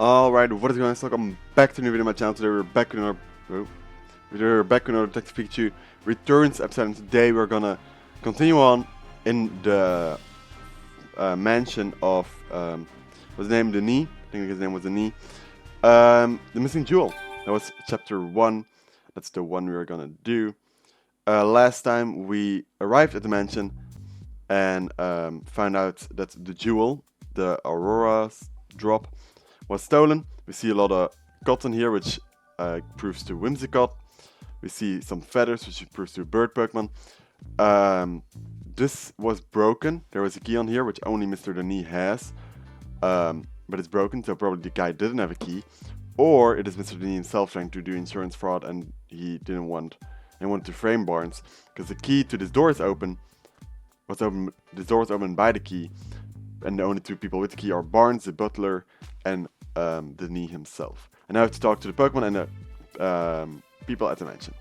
Alright, what is going on? Welcome back to a new video on my channel. Today we're back with another Detective Pikachu Returns episode, and today we're gonna continue on in the mansion of what's his name? Denis. I think his name was Denis. The missing jewel. That was chapter 1. That's the one we were gonna do. Last time we arrived at the mansion and found out that the jewel, the Aurora's drop, was stolen. We see a lot of cotton here, which proves to Whimsicott. We see some feathers, which proves to Bird Pokemon. This was broken. There was a key on here, which only Mr. Denis has. But it's broken, so probably the guy didn't have a key. Or it is Mr. Denis himself trying to do insurance fraud and he didn't want... and wanted to frame Barnes. Because the key to this door is open. This door was opened by the key. And the only two people with the key are Barnes, the butler, and Denis himself. And now I have to talk to the Pokemon and the people at the mansion.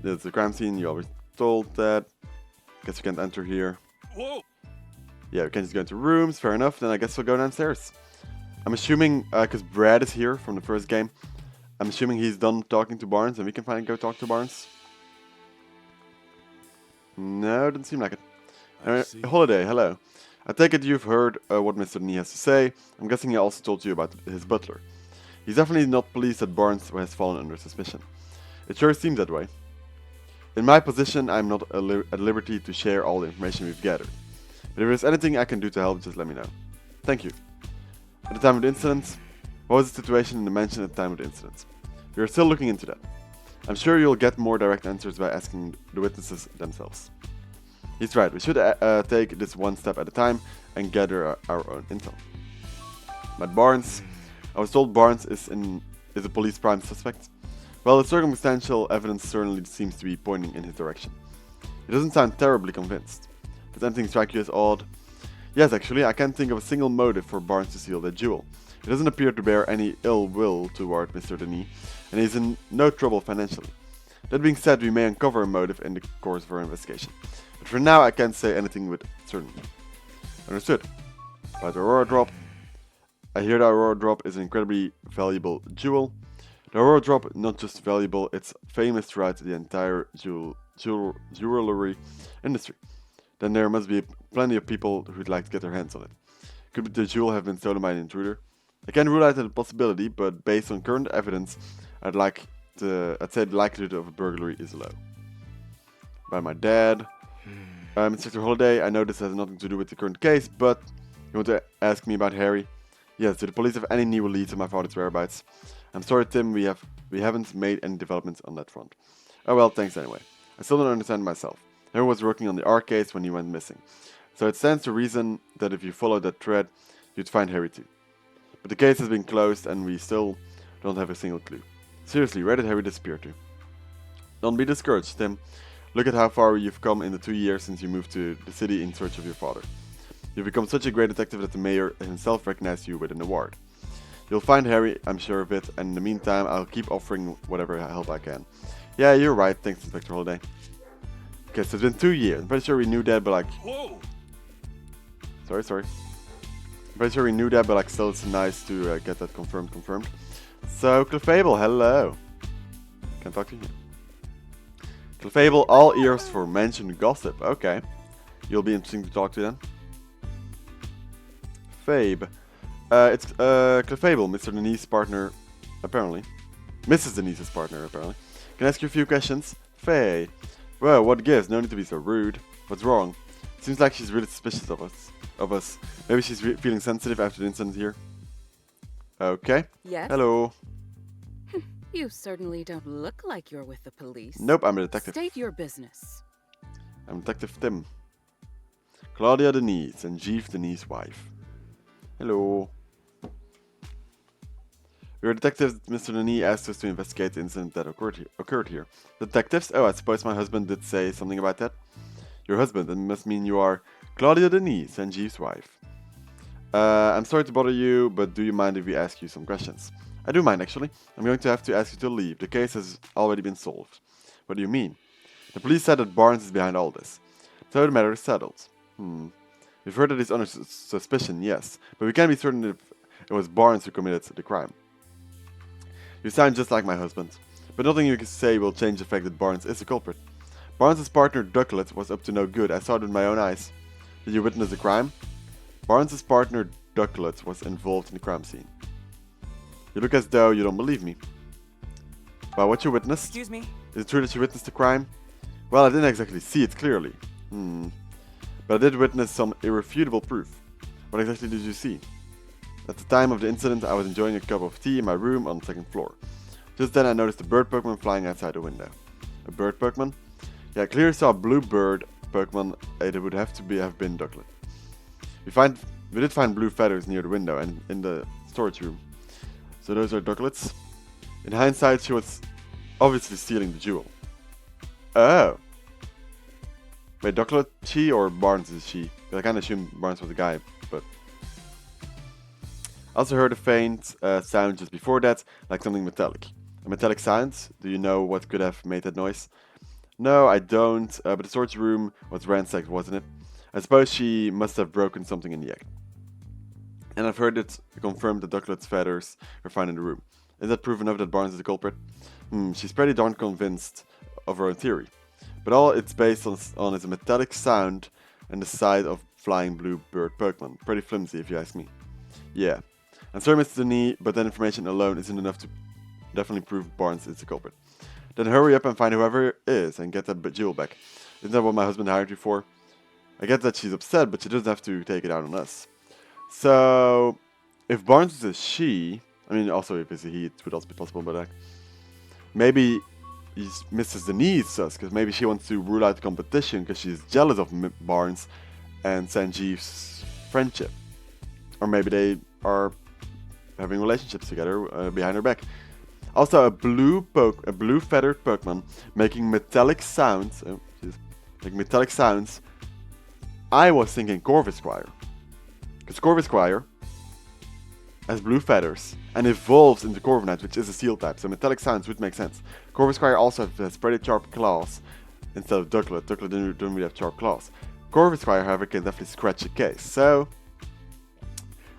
There's the crime scene, you already told that. Guess we can't enter here. Whoa! Yeah, we can just go into rooms, fair enough. Then I guess we'll go downstairs. I'm assuming, because Brad is here from the first game, I'm assuming he's done talking to Barnes and we can finally go talk to Barnes. No, doesn't seem like it. Holiday, hello. I take it you've heard what Mr. Denis has to say. I'm guessing he also told you about his butler. He's definitely not pleased that Barnes has fallen under suspicion. It sure seems that way. In my position, I'm not at liberty to share all the information we've gathered. But if there's anything I can do to help, just let me know. Thank you. At the time of the incident, what was the situation in the mansion at the time of the incident? We are still looking into that. I'm sure you'll get more direct answers by asking the witnesses themselves. He's right, we should take this one step at a time and gather our own intel. But Barnes, I was told Barnes is a police prime suspect. Well, the circumstantial evidence certainly seems to be pointing in his direction. He doesn't sound terribly convinced. Does anything strike you as odd? Yes, actually, I can't think of a single motive for Barnes to steal that jewel. He doesn't appear to bear any ill will toward Mr. Denis, and he's in no trouble financially. That being said, we may uncover a motive in the course of our investigation. But for now, I can't say anything with certainty. Understood. About the Aurora Drop. I hear the Aurora Drop is an incredibly valuable jewel. The Aurora Drop, not just valuable, it's famous throughout the entire jewelry industry. Then there must be plenty of people who'd like to get their hands on it. Could the jewel have been stolen by an intruder? I can't rule out the possibility, but based on current evidence, I'd say the likelihood of a burglary is low. By my dad. Inspector Holiday, I know this has nothing to do with the current case, but you want to ask me about Harry? Yes, do the police have any new leads on my father's whereabouts? I'm sorry, Tim, we haven't made any developments on that front. Oh well, thanks anyway. I still don't understand myself. Harry was working on the R case when he went missing. So it stands to reason that if you follow that thread, you'd find Harry too. But the case has been closed and we still don't have a single clue. Seriously, where did Harry disappear to? Don't be discouraged, Tim. Look at how far you've come in the 2 years since you moved to the city in search of your father. You've become such a great detective that the mayor himself recognized you with an award. You'll find Harry, I'm sure of it, and in the meantime, I'll keep offering whatever help I can. Yeah, you're right, thanks, Inspector Holiday. Okay, so it's been 2 years. I'm pretty sure we knew that, but like... Whoa! Sorry. I'm pretty sure we knew that, but like still it's nice to get that confirmed. So, Clefable, hello. Can I talk to you? Clefable, all ears for mentioned gossip. Okay. You'll be interesting to talk to then. Fabe. It's Clefable, Mr. Denis' partner, apparently. Mrs. Denis' partner, apparently. Can I ask you a few questions? Faye. Well, what gives? No need to be so rude. What's wrong? Seems like she's really suspicious of us. Maybe she's feeling sensitive after the incident here. Okay. Yes? Hello. You certainly don't look like you're with the police. Nope, I'm a detective. State your business. I'm Detective Tim. Claudia Denis and Jeeves Denis' wife. Hello. We're detectives. Mr. Denis asked us to investigate the incident that occurred here. Detectives? Oh, I suppose my husband did say something about that. Your husband, that must mean you are Claudia Denis and Jeeves' wife. I'm sorry to bother you, but do you mind if we ask you some questions? I do mind, actually. I'm going to have to ask you to leave. The case has already been solved. What do you mean? The police said that Barnes is behind all this. So the matter is settled. We've heard that he's under suspicion, yes. But we can't be certain if it was Barnes who committed the crime. You sound just like my husband, but nothing you can say will change the fact that Barnes is the culprit. Barnes' partner Ducklet was up to no good. I saw it with my own eyes. Did you witness the crime? Barnes' partner Ducklet was involved in the crime scene. You look as though you don't believe me. Well, what you witnessed? Excuse me? Is it true that you witnessed the crime? Well, I didn't exactly see it clearly. But I did witness some irrefutable proof. What exactly did you see? At the time of the incident, I was enjoying a cup of tea in my room on the second floor. Just then I noticed a bird Pokemon flying outside the window. A bird Pokemon? Yeah, I clearly saw a blue bird Pokemon. It would have been Ducklet. We did find blue feathers near the window and in the storage room. So those are Ducklets. In hindsight, she was obviously stealing the jewel. Oh. Wait, Ducklet she or Barnes is she? I kind of assumed Barnes was a guy, but... I also heard a faint sound just before that, like something metallic. A metallic sound? Do you know what could have made that noise? No, I don't, but the storage room was ransacked, wasn't it? I suppose she must have broken something in the act. And I've heard it confirmed that Ducklet's feathers were found in the room. Is that proof enough that Barnes is the culprit? She's pretty darn convinced of her own theory. But all it's based on is a metallic sound and the sight of flying blue bird Pokemon. Pretty flimsy if you ask me. Yeah. I'm sorry, Mr. Denis, but that information alone isn't enough to definitely prove Barnes is the culprit. Then hurry up and find whoever it is and get that jewel back. Isn't that what my husband hired you for? I get that she's upset, but she doesn't have to take it out on us. So, if Barnes is a she, I mean, also if it's a he, it would also be possible, but maybe Mrs. Denis sus, because maybe she wants to rule out the competition because she's jealous of Barnes and Sanjeev's friendship. Or maybe they are having relationships together behind her back. Also, a blue feathered Pokemon making metallic sounds. I was thinking Corvisquire. Because Corvisquire has blue feathers and evolves into Corviknight, which is a Steel type, so metallic sounds would make sense. Corvisquire also has pretty sharp claws instead of Ducklet. Ducklet don't really have sharp claws. Corvisquire, however, can definitely scratch a case. So,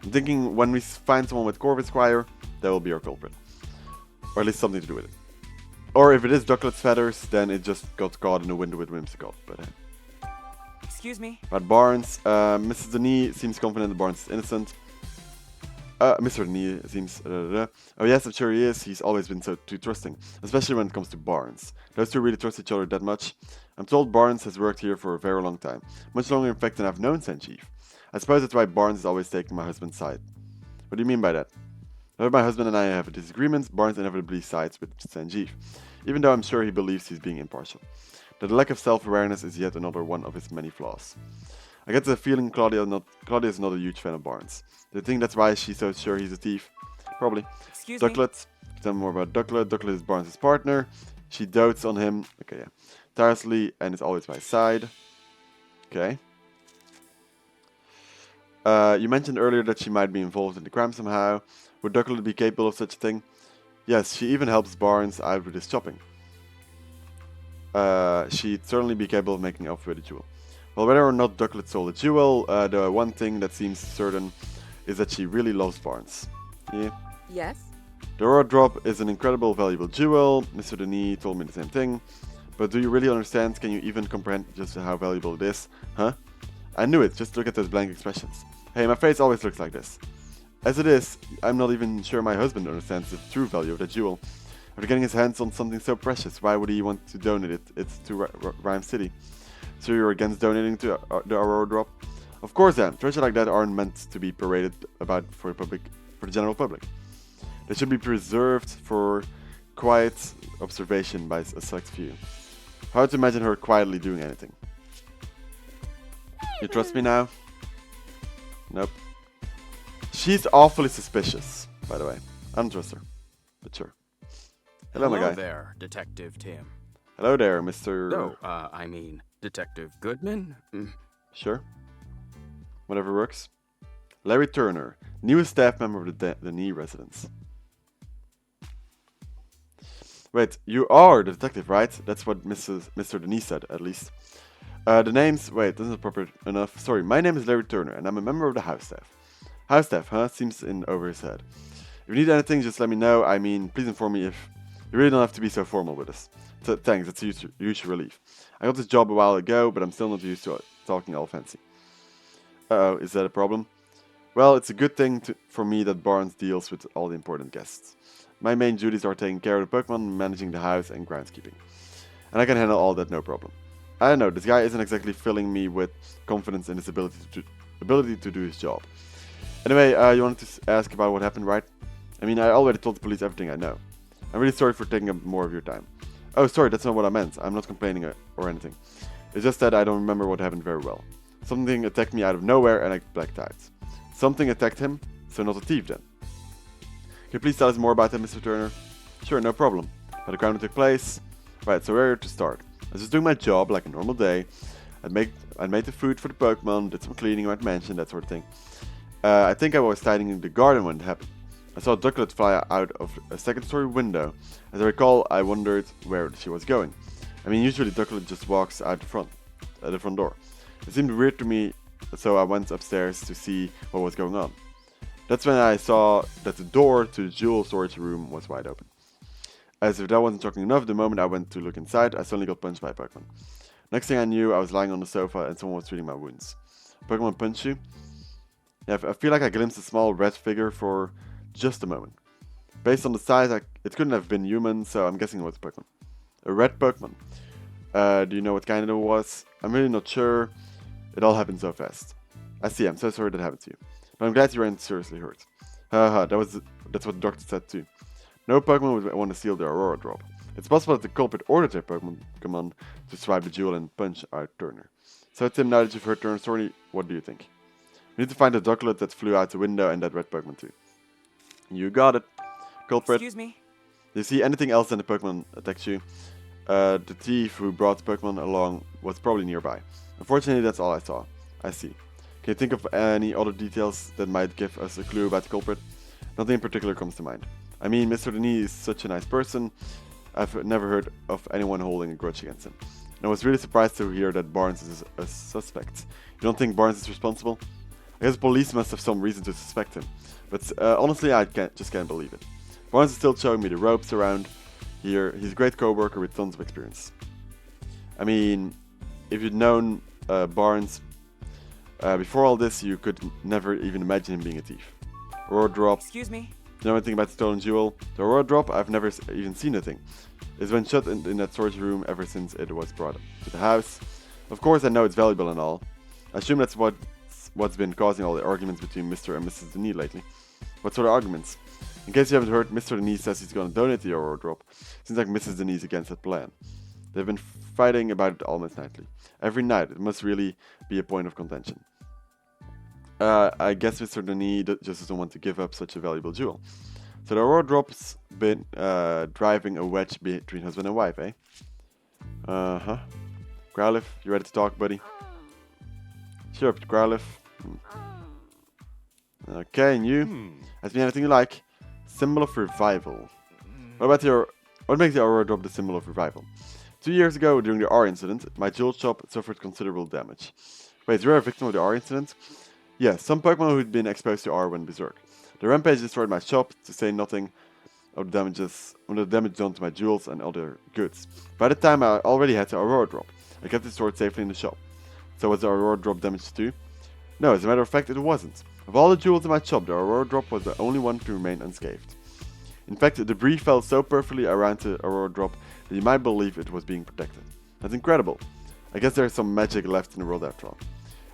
I'm thinking when we find someone with Corvisquire, that will be our culprit. Or at least something to do with it. Or if it is Ducklet's feathers, then it just got caught in the window with Whimsicott. But excuse me? But Barnes, Mrs. Denis seems confident that Barnes is innocent. Mr. Denis seems... Oh yes, I'm sure he is. He's always been so too trusting. Especially when it comes to Barnes. Those two really trust each other that much. I'm told Barnes has worked here for a very long time. Much longer in fact than I've known Sanjeev. I suppose that's why Barnes is always taking my husband's side. What do you mean by that? Whenever my husband and I have a disagreement, Barnes inevitably sides with Sanjeev. Even though I'm sure he believes he's being impartial. The lack of self-awareness is yet another one of his many flaws. I get the feeling Claudia is not a huge fan of Barnes. Do you think that's why she's so sure he's a thief? Probably. Excuse Ducklet. Tell me more about Ducklet. Ducklet is Barnes' partner. She dotes on him. Okay, yeah. Tirelessly and is always by his side. Okay. You mentioned earlier that she might be involved in the crime somehow. Would Ducklet be capable of such a thing? Yes, she even helps Barnes out with his shopping. She'd certainly be capable of making off with the jewel. Well, whether or not Ducklet stole the jewel, the one thing that seems certain is that she really loves Barnes. Yeah. Yes? The Aurora Drop is an incredible valuable jewel. Mr. Denis told me the same thing. But do you really understand? Can you even comprehend just how valuable it is? Huh? I knew it, just look at those blank expressions. Hey, my face always looks like this. As it is, I'm not even sure my husband understands the true value of that jewel. After getting his hands on something so precious, why would he want to donate it? It's to Rhyme City. So you're against donating to the Aurora Drop? Of course I am. Treasures like that aren't meant to be paraded about for the general public. They should be preserved for quiet observation by a select few. Hard to imagine her quietly doing anything. You trust me now? Nope. She's awfully suspicious, by the way. I don't trust her, but sure. Hello, my guy. there, Detective Tim. Hello there, Mr. No, I mean, Detective Goodman? Sure. Whatever works. Larry Turner, newest staff member of the Denis residence. Wait, you are the detective, right? That's what Mr. Denis said, at least. The names... Wait, that's not proper enough. Sorry, my name is Larry Turner, and I'm a member of the house staff. House staff, huh? Seems in over his head. If you need anything, just let me know. I mean, please inform me if you really don't have to be so formal with us. Thanks, it's a huge relief. I got this job a while ago, but I'm still not used to talking all fancy. Uh-oh, is that a problem? Well, it's a good thing for me that Barnes deals with all the important guests. My main duties are taking care of the Pokemon, managing the house, and groundskeeping. And I can handle all that no problem. I don't know, this guy isn't exactly filling me with confidence in his ability to do his job. Anyway, you wanted to ask about what happened, right? I mean, I already told the police everything I know. I'm really sorry for taking up more of your time. Oh, sorry, that's not what I meant. I'm not complaining or anything. It's just that I don't remember what happened very well. Something attacked me out of nowhere and I blacked out. Something attacked him, so not a thief then. Can you please tell us more about that, Mr. Turner? Sure, no problem. How the crime took place? Right, so where to start? I was just doing my job like a normal day. I made the food for the Pokemon, did some cleaning around the mansion, that sort of thing. I think I was tidying the garden when it happened. I saw a ducklet fly out of a second-story window. As I recall, I wondered where she was going. I mean, usually ducklet just walks out the front door. It seemed weird to me, so I went upstairs to see what was going on. That's when I saw that the door to the jewel storage room was wide open. As if that wasn't shocking enough, the moment I went to look inside, I suddenly got punched by a Pokemon. Next thing I knew, I was lying on the sofa and someone was treating my wounds. Pokemon punched you? Yeah, I feel like I glimpsed a small red figure for just a moment. Based on the size, it couldn't have been human, so I'm guessing it was a Pokemon. A red Pokemon. Do you know what kind it was? I'm really not sure. It all happened so fast. I see, I'm so sorry that happened to you. But I'm glad you weren't seriously hurt. Haha, that's what the doctor said too. No Pokemon would want to steal the Aurora Drop. It's possible that the culprit ordered their Pokemon to swipe the jewel and punch out Turner. So Tim, now that you've heard Turner's story, what do you think? We need to find the ducklet that flew out the window and that red Pokemon too. You got it. Culprit. Excuse me? Do you see anything else than the Pokemon attacks you? The thief who brought the Pokemon along was probably nearby. Unfortunately, that's all I saw. I see. Can you think of any other details that might give us a clue about the culprit? Nothing in particular comes to mind. I mean, Mr. Denis is such a nice person. I've never heard of anyone holding a grudge against him. And I was really surprised to hear that Barnes is a suspect. You don't think Barnes is responsible? I guess the police must have some reason to suspect him. But honestly, I just can't believe it. Barnes is still showing me the ropes around here. He's a great co-worker with tons of experience. I mean, if you'd known Barnes before all this, you could never even imagine him being a thief. Aurora Drop. Excuse me? Know anything about the stolen jewel? The Aurora Drop? I've never even seen a thing. It's been shut in that storage room ever since it was brought to the house. Of course, I know it's valuable and all. I assume that's what's been causing all the arguments between Mr. and Mrs. Denis lately. What sort of arguments? In case you haven't heard, Mr. Denis says he's going to donate the Aurora Drop. Seems like Mrs. Denis is against that plan. They've been fighting about it almost nightly. Every night, it must really be a point of contention. I guess Mr. Denis just doesn't want to give up such a valuable jewel. So the Aurora Drop's been driving a wedge between husband and wife, eh? Uh-huh. Growlithe, you ready to talk, buddy? Sure, Growlithe. Okay, and you? Ask me anything you like. Symbol of revival. What makes the Aurora Drop the symbol of revival? 2 years ago, during the R incident, my jewel shop suffered considerable damage. Wait, you're a victim of the R incident? Yes, some Pokemon who'd been exposed to R went berserk. The rampage destroyed my shop, to say nothing of the damage done to my jewels and other goods. By the time I already had the Aurora Drop, I kept it stored safely in the shop. So was the Aurora Drop damaged too? No, as a matter of fact, it wasn't. Of all the jewels in my shop, the Aurora Drop was the only one to remain unscathed. In fact, the debris fell so perfectly around the Aurora Drop that you might believe it was being protected. That's incredible. I guess there's some magic left in the world after all.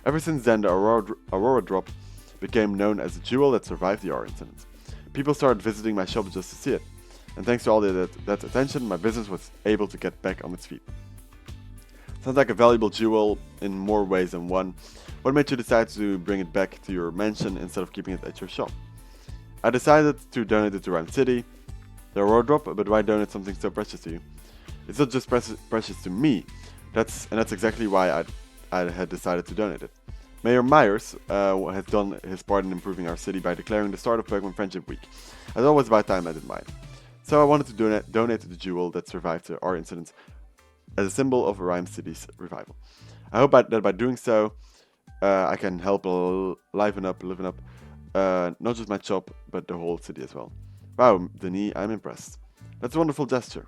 Ever since then, the Aurora Drop became known as the jewel that survived the R incident. People started visiting my shop just to see it, and thanks to all that attention, my business was able to get back on its feet. Sounds like a valuable jewel in more ways than one. What made you decide to bring it back to your mansion instead of keeping it at your shop? I decided to donate it to Rhyme City, the Aurora Drop, but why donate something so precious to you? It's not just precious to me, that's exactly why I had decided to donate it. Mayor Myers has done his part in improving our city by declaring the start of Pokemon Friendship Week. I thought it was about time I did mine. So I wanted to donate the jewel that survived the R incident as a symbol of Rhyme City's revival. I hope that by doing so, I can help liven up Not just my shop, but the whole city as well. Wow, Denis, I'm impressed. That's a wonderful gesture.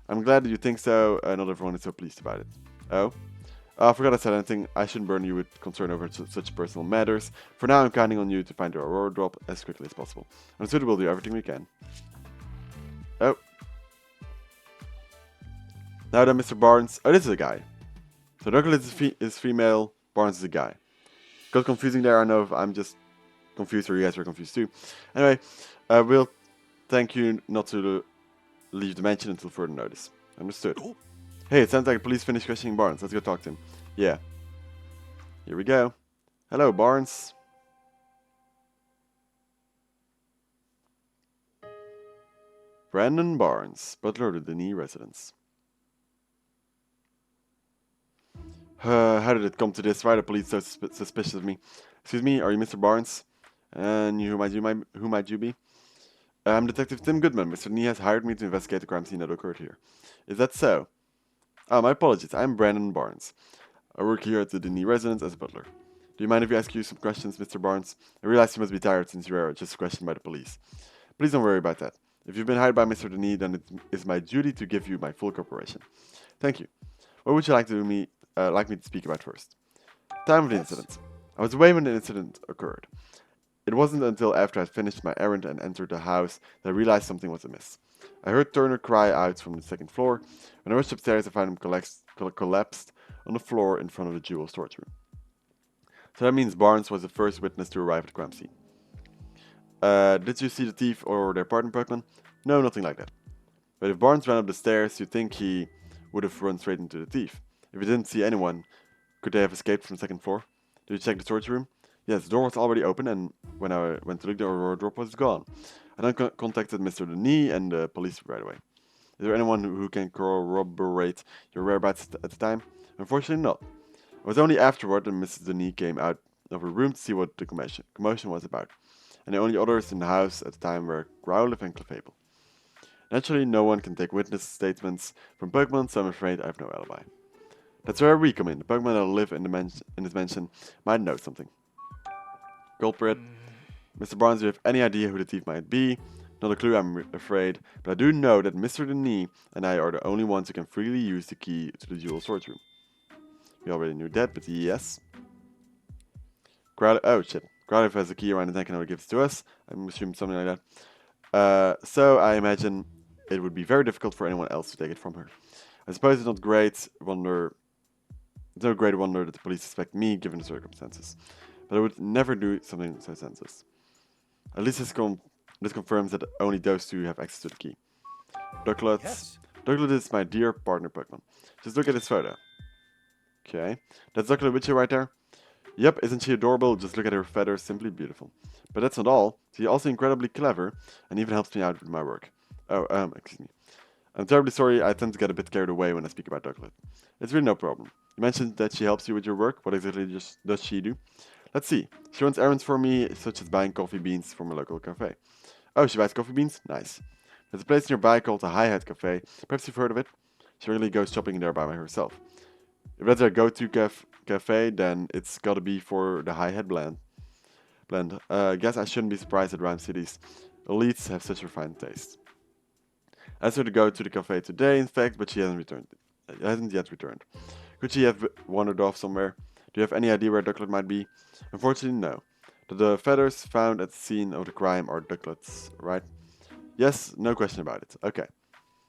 I'm glad that you think so, not everyone is so pleased about it. Oh? I forgot I said anything. I shouldn't burden you with concern over such personal matters. For now, I'm counting on you to find the Aurora drop as quickly as possible. Understood, we'll do everything we can. Oh. Now then, Mr. Barnes. Oh, this is a guy. So Douglas is female, Barnes is a guy. Got confusing there, I know if I'm just confused or you guys were confused too. Anyway, we'll thank you not to leave the mansion until further notice. Understood. Hey, it sounds like the police finished questioning Barnes. Let's go talk to him. Yeah. Here we go. Hello, Barnes. Brandon Barnes, butler of the Denis residence. How did it come to this? Why are the police so suspicious of me? Excuse me, are you Mr. Barnes? And who might you be? I'm Detective Tim Goodman. Mr. Denis has hired me to investigate the crime scene that occurred here. Is that so? Oh, my apologies. I'm Brandon Barnes. I work here at the Denis residence as a butler. Do you mind if I ask you some questions, Mr. Barnes? I realize you must be tired since you were just questioned by the police. Please don't worry about that. If you've been hired by Mr. Denis, then it is my duty to give you my full cooperation. Thank you. What would you like me to speak about first? Time of the incident. I was away when the incident occurred. It wasn't until after I'd finished my errand and entered the house that I realized something was amiss. I heard Turner cry out from the second floor. When I rushed upstairs, I found him collapsed on the floor in front of the jewel storage room. So that means Barnes was the first witness to arrive at the crime scene. Did you see the thief or their partner, Pokemon? No, nothing like that. But if Barnes ran up the stairs, you'd think he would have run straight into the thief. If he didn't see anyone, could they have escaped from the second floor? Did you check the storage room? Yes, the door was already open, and when I went to look, the Aurora drop was gone. I then contacted Mr. Denis and the police right away. Is there anyone who can corroborate your whereabouts at the time? Unfortunately not. It was only afterward that Mrs. Denis came out of her room to see what the commotion was about. And the only others in the house at the time were Growlithe and Clefable. Naturally, no one can take witness statements from Pokemon, so I'm afraid I have no alibi. That's where we come in. The Pokemon that live in this mansion might know something. Culprit. Mr. Barnes, do you have any idea who the thief might be? Not a clue, I'm afraid, but I do know that Mr. Denis and I are the only ones who can freely use the key to the jewel storage room. We already knew that, but yes. Oh shit. Growlithe has a key around his neck and only gives it to us. I'm assuming something like that. So I imagine it would be very difficult for anyone else to take it from her. I suppose it's no great wonder that the police suspect me given the circumstances. But I would never do something so senseless. At least this confirms that only those two have access to the key. Ducklet. Yes. Ducklet is my dear partner Pokemon. Just look at this photo. Okay. That's Ducklet with you right there? Yep, isn't she adorable? Just look at her feathers, simply beautiful. But that's not all. She's also incredibly clever and even helps me out with my work. Oh, excuse me. I'm terribly sorry, I tend to get a bit carried away when I speak about Ducklet. It's really no problem. You mentioned that she helps you with your work. What exactly does she do? Let's see. She runs errands for me, such as buying coffee beans from a local cafe. Oh, she buys coffee beans? Nice. There's a place nearby called the High Hat Cafe. Perhaps you've heard of it? She really goes shopping there by herself. If that's her go-to cafe, then it's gotta be for the High Hat blend. Guess I shouldn't be surprised that Rhyme City's elites have such refined taste. I asked her to go to the cafe today, in fact, but she hasn't yet returned. Could she have wandered off somewhere? Do you have any idea where Ducklet might be? Unfortunately, no. The feathers found at the scene of the crime are Ducklet's, right? Yes, no question about it. Okay.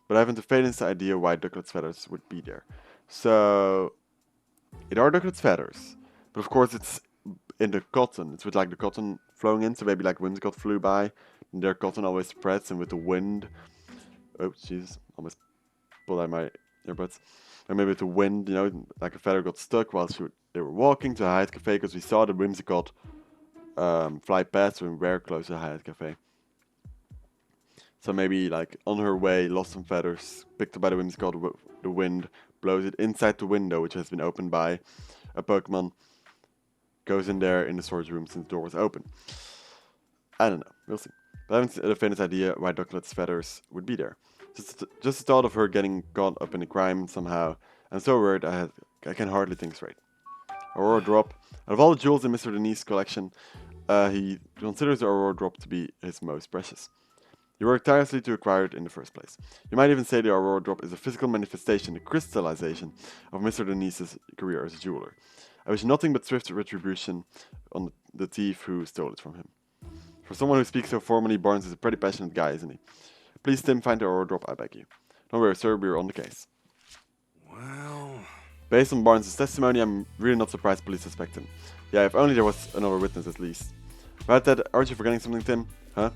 But I haven't the faintest idea why Ducklet's feathers would be there. So, it are Ducklet's feathers. But of course it's in the cotton. It's with like the cotton flowing in, so maybe like Whimsicott flew by. And their cotton always spreads, and with the wind... Oh, Jesus. Almost pulled out my earbuds. And maybe with the wind, like a feather got stuck while they were walking to a Hyatt Cafe, because we saw the Whimsicott fly past when we were close to the Hyatt Cafe. So maybe like on her way, lost some feathers, picked up by the Whimsicott, the wind blows it inside the window, which has been opened by a Pokemon, goes in there in the storage room since the door was open. I don't know, we'll see. But I haven't the faintest idea why Ducklet's feathers would be there. Just the thought of her getting caught up in a crime somehow. I'm so worried I can hardly think straight. Aurora drop. Out of all the jewels in Mr. Denis' collection, he considers the Aurora drop to be his most precious. He worked tirelessly to acquire it in the first place. You might even say the Aurora drop is a physical manifestation, the crystallization of Mr. Denise's career as a jeweler. I wish nothing but swift retribution on the thief who stole it from him. For someone who speaks so formally, Barnes is a pretty passionate guy, isn't he? Please, Tim, find the Aurora drop, I beg you. Don't worry, sir, we're on the case. Well... Based on Barnes' testimony, I'm really not surprised police suspect him. Yeah, if only there was another witness at least. About that, aren't you forgetting something, Tim? Huh?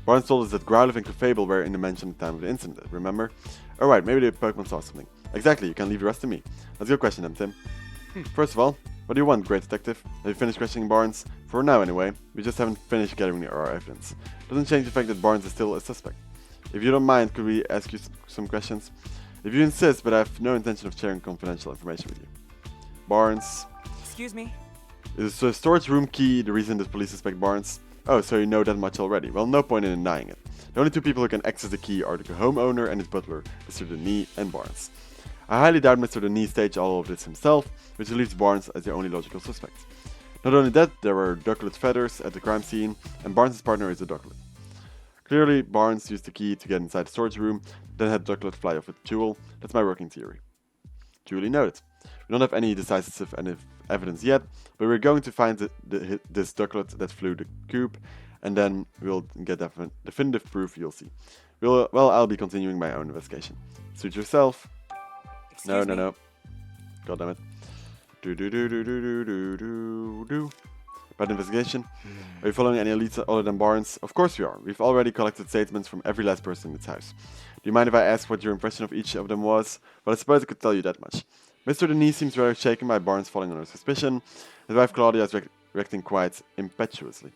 Barnes told us that Growlithe and Clefable were in the mansion at the time of the incident, remember? Alright, maybe the Pokemon saw something. Exactly, you can leave the rest to me. Let's go question them, Tim. First of all, what do you want, great detective? Have you finished questioning Barnes? For now, anyway. We just haven't finished gathering our evidence. Doesn't change the fact that Barnes is still a suspect. If you don't mind, could we ask you some questions? If you insist, but I have no intention of sharing confidential information with you. Barnes. Excuse me? Is the storage room key the reason that police suspect Barnes? Oh, so you know that much already. Well, no point in denying it. The only two people who can access the key are the homeowner and his butler, Mr. Denis and Barnes. I highly doubt Mr. Denis staged all of this himself, which leaves Barnes as the only logical suspect. Not only that, there were ducklet feathers at the crime scene, and Barnes' partner is a ducklet. Clearly, Barnes used the key to get inside the storage room, then had ducklet fly off with Jewel. That's my working theory. Duly noted. We don't have any decisive evidence yet, but we're going to find this ducklet that flew the coop, and then we'll get definitive proof, you'll see. Well, I'll be continuing my own investigation. Suit yourself. Excuse me? No. God damn it. About the investigation. Are you following any elites other than Barnes? Of course we are. We've already collected statements from every last person in this house. Do you mind if I ask what your impression of each of them was? Well, I suppose I could tell you that much. Mr. Denis seems rather shaken by Barnes falling under suspicion. His wife Claudia is reacting quite impetuously.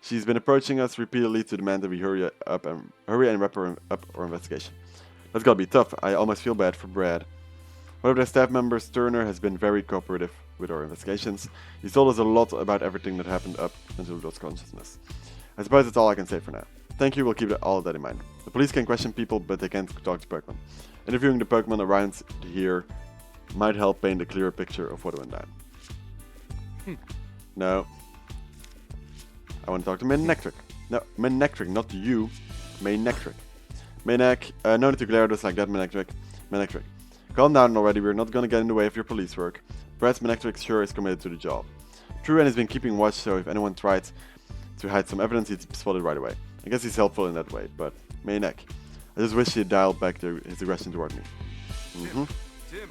She's been approaching us repeatedly to demand that we hurry and wrap up our investigation. That's gotta be tough. I almost feel bad for Brad. One of their staff members, Turner, has been very cooperative with our investigations. He's told us a lot about everything that happened up until he lost consciousness. I suppose that's all I can say for now. Thank you, we'll keep all of that in mind. The police can question people, but they can't talk to Pokemon. Interviewing the Pokemon around here might help paint a clearer picture of what went down. No. I want to talk to Manectric. No, Manectric, not you. Manectric. Manek, no need to glare at us like that, Manectric. Manectric. Calm down already, we're not gonna get in the way of your police work. Perhaps Manectric sure is committed to the job. True, and he's been keeping watch, so if anyone tried to hide some evidence, he'd spot it right away. I guess he's helpful in that way, but Manek. I just wish he'd dialed back his aggression toward me. Tim.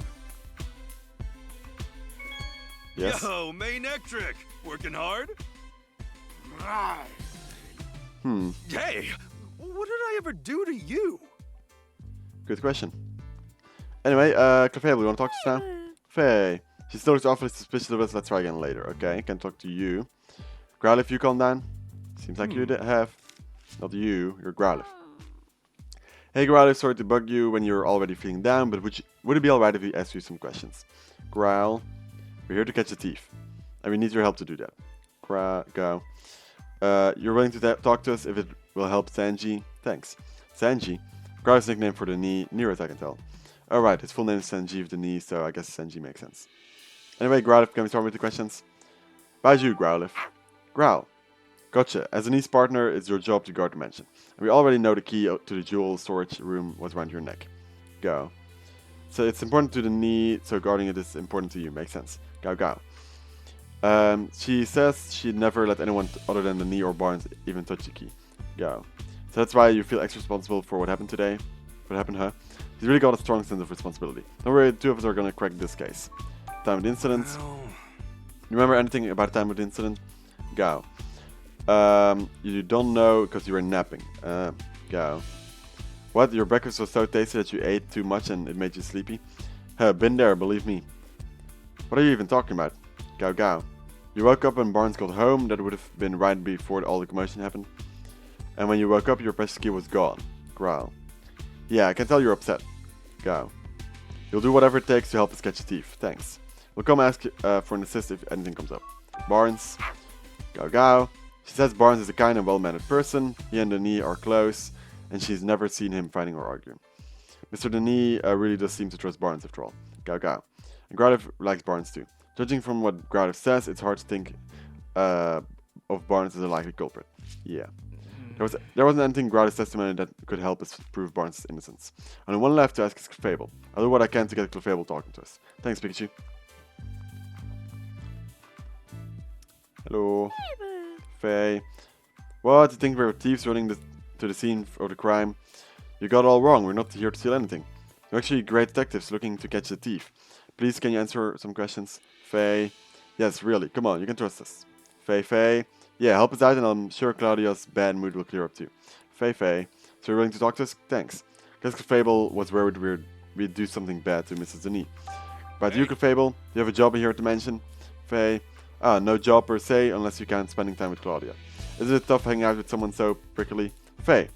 Yes? Yo, Manectric! Working hard? Hey, what did I ever do to you? Good question. Anyway, Clefable, you wanna talk to us now? Faye. She still looks awfully suspicious of us, let's try again later, okay? Can talk to you. Growlithe, you calm down? Seems like you have. Not you, you're Growlithe. Hey Growlithe, sorry to bug you when you're already feeling down, but would it be alright if we ask you some questions? Growl. We're here to catch a thief. And we need your help to do that. Go. You're willing to talk to us if it will help Sanji? Thanks. Sanji? Growlithe's nickname for the knee, near as I can tell. Alright, his full name is Sanjeev the knee, so I guess Sanji makes sense. Anyway, Growlithe, can we start with the questions? Baju, Growlithe. Growl. Gotcha. As a niece partner, it's your job to guard the mansion. And we already know the key to the jewel storage room was around your neck. Go. So it's important to the knee, so guarding it is important to you. Makes sense. Go. She says she'd never let anyone other than the knee or Barnes even touch the key. Go. So that's why you feel extra responsible for what happened today? What happened, huh? He's really got a strong sense of responsibility. Don't worry, the two of us are gonna crack this case. Time of the incident. Well... You remember anything about the time of the incident? Go. You don't know because you were napping. Go. What? Your breakfast was so tasty that you ate too much and it made you sleepy? Been there, believe me. What are you even talking about? Go. You woke up when Barnes got home, that would have been right before all the commotion happened. And when you woke up, your precious key was gone. Growl. Yeah, I can tell you're upset. Go. You'll do whatever it takes to help us catch a thief. Thanks. We'll come ask for an assist if anything comes up. Barnes. Go. She says Barnes is a kind and well-mannered person. He and Denis are close, and she's never seen him fighting or arguing. Mr. Denis really does seem to trust Barnes after all. Go. And Growlithe likes Barnes too. Judging from what Growlithe says, it's hard to think of Barnes as a likely culprit. Yeah. There wasn't anything about his testimony that could help us prove Barnes' innocence. Only one left to ask is Clefable. I'll do what I can to get Clefable talking to us. Thanks, Pikachu. Hello. Faye. What? You think we were thieves running to the scene of the crime? You got it all wrong. We're not here to steal anything. We're actually great detectives looking to catch the thief. Please, can you answer some questions? Faye. Yes, really. Come on, you can trust us. Faye. Yeah, help us out and I'm sure Claudia's bad mood will clear up too. Faye. So you're willing to talk to us? Thanks. Guess Clefable was worried we'd do something bad to Mrs. Denis. But you, Clefable, do you have a job here at the mansion? Faye. No job per se, unless you count spending time with Claudia. Isn't it tough hanging out with someone so prickly? Faye.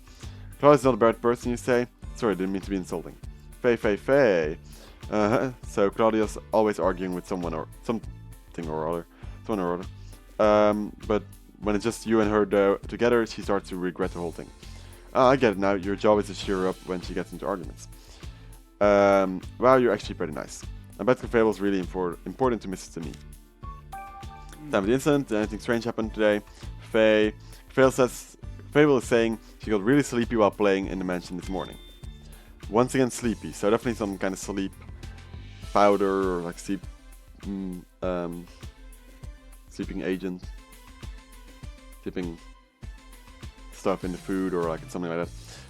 Claudia's not a bad person, you say? Sorry, didn't mean to be insulting. Faye. So Claudia's always arguing with someone or something or other. Someone or other. But when it's just you and her together, she starts to regret the whole thing. I get it now. Your job is to cheer her up when she gets into arguments. Wow, you're actually pretty nice. I bet Clefable is really important to Mrs. Denis. Time of the incident. Did anything strange happen today? Faye. Clefable is saying she got really sleepy while playing in the mansion this morning. Once again, sleepy. So definitely some kind of sleep powder or like sleep sleeping agent. Sleeping stuff in the food or like something like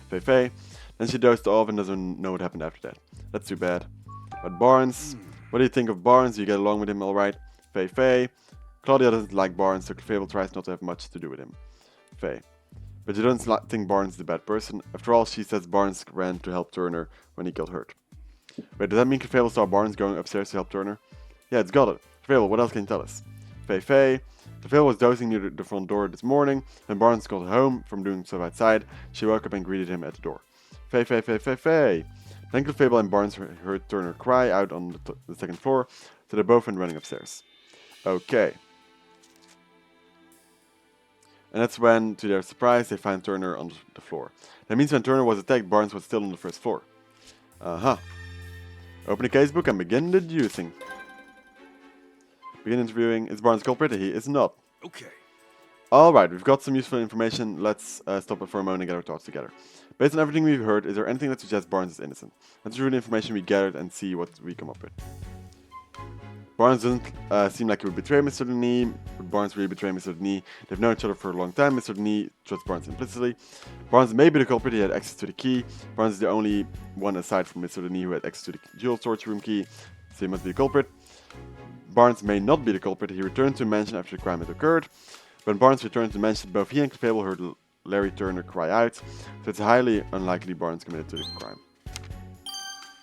that. Faye. Then she dozed off and doesn't know what happened after that. That's too bad. But Barnes, what do you think of Barnes? You get along with him alright? Faye. Claudia doesn't like Barnes, so Clefable tries not to have much to do with him. Faye. But you don't think Barnes is a bad person. After all, she says Barnes ran to help Turner when he got hurt. Wait, does that mean Clefable saw Barnes going upstairs to help Turner? Yeah, it's got it. Clefable, what else can you tell us? Faye. Clefable was dozing near the front door this morning. When Barnes got home from doing stuff outside, she woke up and greeted him at the door. Faye. Then Clefable and Barnes heard Turner cry out on the second floor, so they both went running upstairs. Okay. And that's when, to their surprise, they find Turner on the floor. That means when Turner was attacked, Barnes was still on the first floor. Open the casebook and begin deducing. Begin interviewing. Is Barnes culprit? He is not. Okay. Alright, we've got some useful information. Let's stop it for a moment and get our thoughts together. Based on everything we've heard, is there anything that suggests Barnes is innocent? Let's review the information we gathered and see what we come up with. Barnes doesn't seem like he would betray Mr. Denis. Would Barnes really betray Mr. Denis? They've known each other for a long time. Mr. Denis trusts Barnes implicitly. Barnes may be the culprit. He had access to the key. Barnes is the only one aside from Mr. Denis who had access to the jewel storage room key, so he must be the culprit. Barnes may not be the culprit. He returned to the mansion after the crime had occurred. When Barnes returned to the mansion, both he and Clefable heard Larry Turner cry out, so it's highly unlikely Barnes committed the crime.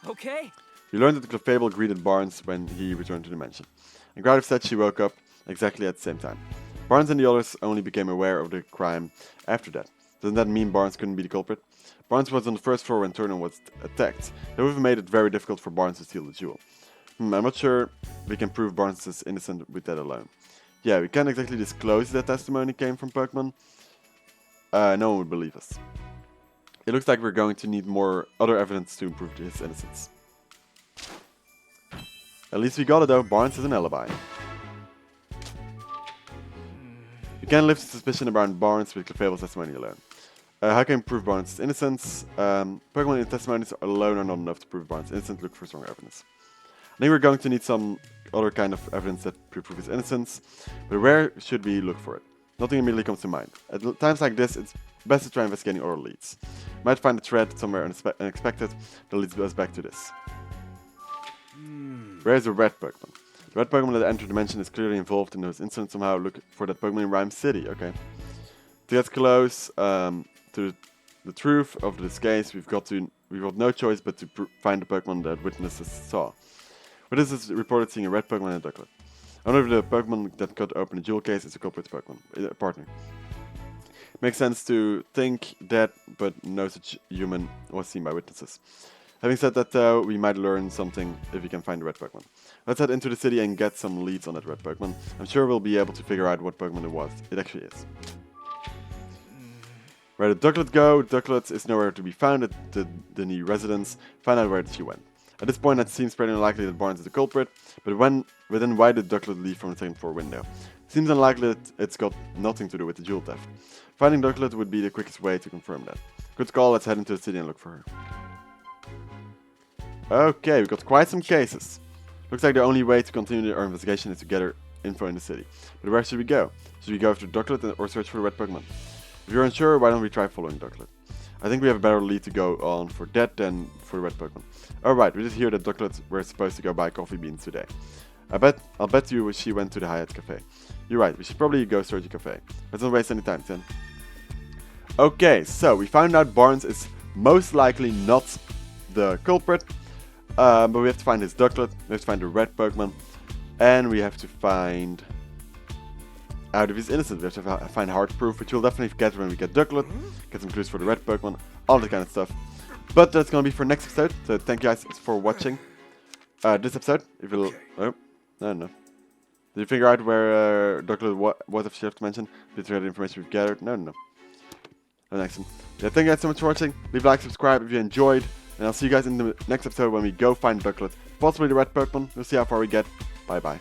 Okay. We learned that Clefable greeted Barnes when he returned to the mansion. And Growlithe said she woke up exactly at the same time. Barnes and the others only became aware of the crime after that. Doesn't that mean Barnes couldn't be the culprit? Barnes was on the first floor when Turner was attacked. That would have made it very difficult for Barnes to steal the jewel. I'm not sure we can prove Barnes is innocent with that alone. Yeah, we can't exactly disclose that testimony came from Pokemon. No one would believe us. It looks like we're going to need more other evidence to prove his innocence. At least we got it though, Barnes has an alibi. You can't lift suspicion around Barnes with Clefable's testimony alone. How can we prove Barnes' innocence? Pokemon testimonies alone are not enough to prove Barnes' innocence. Look for stronger evidence. I think we're going to need some other kind of evidence that prove his innocence, but where should we look for it? Nothing immediately comes to mind. At times like this, it's best to try investigating other leads. You might find a thread somewhere unexpected that leads us back to this. Where is the red Pokemon? The red Pokemon that entered the mansion is clearly involved in this incident somehow. Look for that Pokemon in Rhyme City, okay. To get close to the truth of this case, we've got no choice but to find the Pokemon that witnesses saw. Witnesses is reported seeing a red Pokemon and a Ducklet. Only if the Pokemon that cut open the jewel case is a culprit Pokemon partner. Makes sense to think that, but no such human was seen by witnesses. Having said that though, we might learn something if we can find the red Pokemon. Let's head into the city and get some leads on that red Pokemon. I'm sure we'll be able to figure out what Pokemon it actually is. Where did Ducklet go? Ducklet is nowhere to be found at the Denis residence. Find out where she went. At this point, it seems pretty unlikely that Barnes is the culprit, but then why did Ducklet leave from the second floor window? Seems unlikely that it's got nothing to do with the jewel theft. Finding Ducklet would be the quickest way to confirm that. Good call, let's head into the city and look for her. Okay, we got quite some cases. Looks like the only way to continue our investigation is to gather info in the city. But where should we go? Should we go after Ducklet or search for the red Pokemon? If you're unsure, why don't we try following Ducklet? I think we have a better lead to go on for that than for the red Pokemon. Alright, we just hear that Ducklets were supposed to go buy coffee beans today. I'll bet you she went to the Hyatt Cafe. You're right, we should probably go search a cafe. Let's not waste any time, Tim. Okay, so we found out Barnes is most likely not the culprit. But we have to find his Ducklet, we have to find the red Pokemon, and we have to find out if he's innocent. We have to find hard proof, which we'll definitely get when we get Ducklet, get some clues for the red Pokemon, all that kind of stuff. But that's gonna be for next episode, so thank you guys for watching this episode. If you'll... Oh, I don't know. Did you figure out where Ducklet was if you have to mention? Did you get the information we've gathered? No. Oh, next one. Yeah, thank you guys so much for watching. Leave a like, subscribe if you enjoyed. And I'll see you guys in the next episode when we go find Ducklet. Possibly the red Pokemon. We'll see how far we get. Bye bye.